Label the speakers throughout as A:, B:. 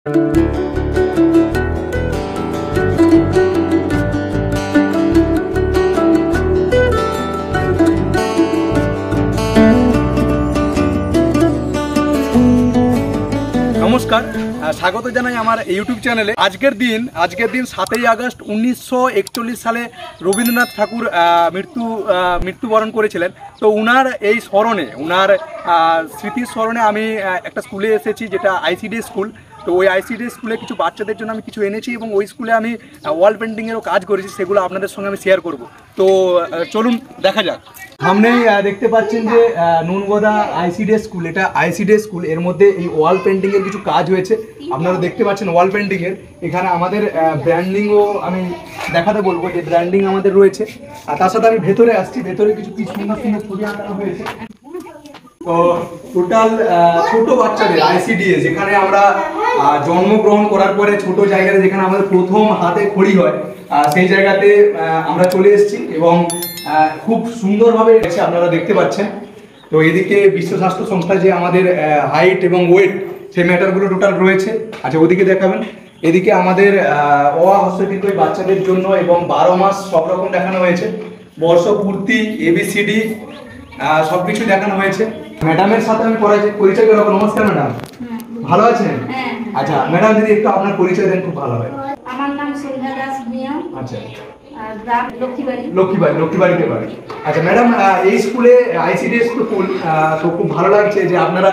A: নমস্কার, স্বাগত জানাই আমার ইউটিউব চ্যানেলে। আজকের দিন 7ই আগস্ট 1941 সালে রবীন্দ্রনাথ ঠাকুর মৃত্যুবরণ করেছিলেন। তো উনার এই স্মরণে, উনার স্মৃতির স্মরণে আমি একটা স্কুলে এসেছি, যেটা আইসিডি স্কুল। তো ওই আইসিডি স্কুলে কিছু বাচ্চাদের জন্য আমি কিছু এনেছি এবং ওই স্কুলে আমি ওয়াল পেন্টিংয়েরও কাজ করেছি, সেগুলো আপনাদের সঙ্গে আমি শেয়ার করব। তো চলুন দেখা যাক। সামনেই দেখতে পাচ্ছেন যে নুনগোদা আইসিডি স্কুল, এটা আইসিডি স্কুল। এর মধ্যে এই ওয়াল পেন্টিংয়ের কিছু কাজ হয়েছে, আপনারা দেখতে পাচ্ছেন ওয়াল পেন্টিংয়ের। এখানে আমাদের ব্র্যান্ডিংও আমি দেখাতে বলবো, যে ব্র্যান্ডিং আমাদের রয়েছে। আর তার সাথে আমি ভেতরে আসছি, ভেতরে কিছু সুন্দর সুন্দর ছবি আঁকানো হয়েছে। তো টোটাল ছোট বাচ্চাদের আইসিডিএস, যেখানে আমরা জন্মগ্রহণ করার পরে ছোট জায়গাতে যেখানে আমাদের প্রথম হাতে খড়ি হয়, সেই জায়গাতে আমরা চলে এসেছি এবং খুব সুন্দরভাবে আপনারা দেখতে পাচ্ছেন। তো এদিকে বিশ্ব স্বাস্থ্য সংস্থা যে আমাদের হাইট এবং ওয়েট, সেই ম্যাটারগুলো টোটাল রয়েছে। আচ্ছা, ওদিকে দেখাবেন। এদিকে আমাদের হস্তশিল্প বাচ্চাদের জন্য এবং 12 মাস সব রকম দেখানো হয়েছে। বর্ষপূর্তি, এবিসিডি সব কিছু দেখানো হয়েছে। ম্যাডামের সাথে আমি পরিচয় করাবো। নমস্কার ম্যাডাম, ভালো আছেন? আচ্ছা ম্যাডাম, যদি একটু আপনার পরিচয় দেন খুব ভালো হয়।
B: আমার নাম সন্ধ্যা দাস ভূঁইয়া।
A: আচ্ছা,
B: লক্ষ্মীবাড়িতে
A: বাড়ি। আচ্ছা ম্যাডাম, এই স্কুলে আইসিডি স্কুল, তো খুব ভালো লাগছে যে আপনারা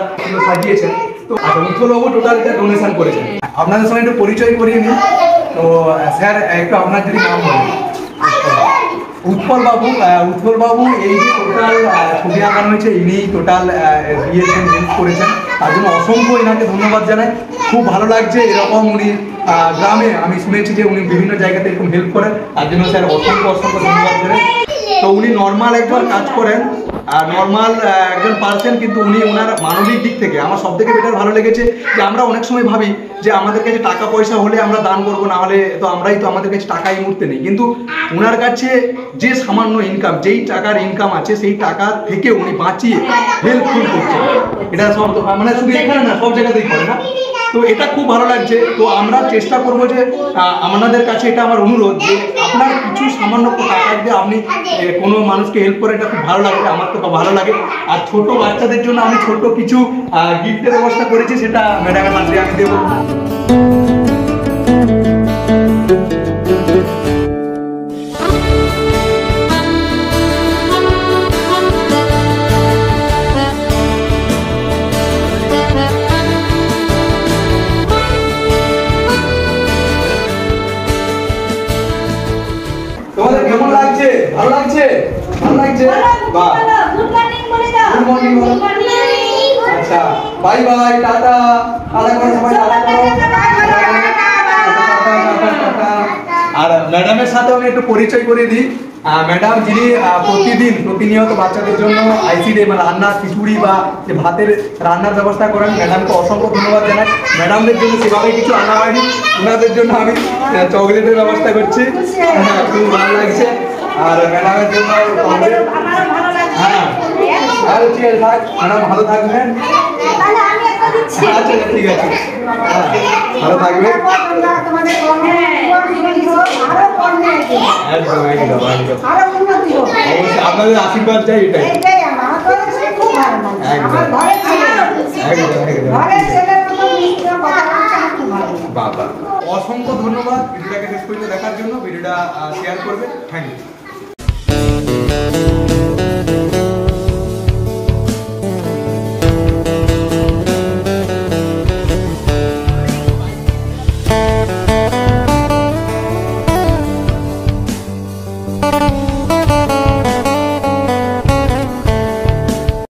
A: সাজিয়েছেন। তো উৎপলবাবু টোটাল এটা ডোনেশন করেছেন। আপনাদের সঙ্গে একটু পরিচয় করিয়ে নিন। তো স্যার, একটু আপনার যদি নাম বলেন। উৎপলবাবু এই যে টোটাল ছবি আঁকানো হয়েছে, ইনি টোটাল দিয়েছেন, হেল্প করেছেন, তার জন্য অসংখ্য এনাকে ধন্যবাদ জানাই। খুব ভালো লাগছে এরকম উনি গ্রামে, আমি শুনেছি যে উনি বিভিন্ন জায়গাতে এরকম হেল্প করেন, তার জন্য স্যার অসংখ্য ধন্যবাদ জানাই। তো উনি নর্মাল একবার কাজ করেন, নর্মাল একজন পার্সন, কিন্তু উনি ওনার মানবিক দিক থেকে আমার সব থেকে বেটার ভালো লেগেছে। যে আমরা অনেক সময় ভাবি যে আমাদের কাছে টাকা পয়সা হলে আমরা দান করবো, না হলে তো আমাদের কাছে টাকা এই মুহূর্তে নেই, কিন্তু ওনার কাছে যে সামান্য ইনকাম, যেই টাকার ইনকাম আছে, সেই টাকা থেকে উনি বাঁচিয়ে হেল্পফুল করছেন। এটা সব মানে শুধু এখানে না, সব জায়গাতেই করে না। তো এটা খুব ভালো লাগছে। তো আমরা চেষ্টা করবো যে আপনাদের কাছে এটা আমার অনুরোধ, যে আপনার কিছু সামান্য টাকা দিয়ে আপনি কোনো মানুষকে হেল্প করে, এটা খুব ভালো লাগবে, আমার তো ভালো লাগে। আর ছোট বাচ্চাদের জন্য আমি ছোট কিছু গিফটের ব্যবস্থা করেছি, সেটা ম্যাডামের হাতে আমি দেবো। তোমাদের কেমন লাগছে? ভালো লাগছে? বাহ, গুড মর্নিং বলে দাও। Good morning. আচ্ছা, বাই বাই, টাটা। সবাই টাটা করো। আর ম্যাডামের সাথে আমি একটু পরিচয় করে দিই। ম্যাডাম যিনি প্রতিনিয়ত বাচ্চাদের জন্য আইসিডি রান্না, খিচুড়ি বা যে ভাতের রান্নার ব্যবস্থা করেন, ম্যাডামকে অসংখ্য ধন্যবাদ জানাই। ম্যাডামদের জন্য সেভাবে কিছু আনা হয়নি, ওনাদের জন্য আমি চকলেটের ব্যবস্থা করছি। খুব ভালো লাগছে। আর ম্যাডামের জন্য হ্যাঁ, ঠিক আছে, থাক ম্যাডাম, ভালো থাকবেন। আচ্ছা ঠিক আছে, ভালো থাকবে। আপনাদের আশীর্বাদ চাই, এটাই। বাবা, অসংখ্য ধন্যবাদ ভিডিওটাকে শেষ পর্যন্ত দেখার জন্য। ভিডিওটা শেয়ার করবে। Thank you.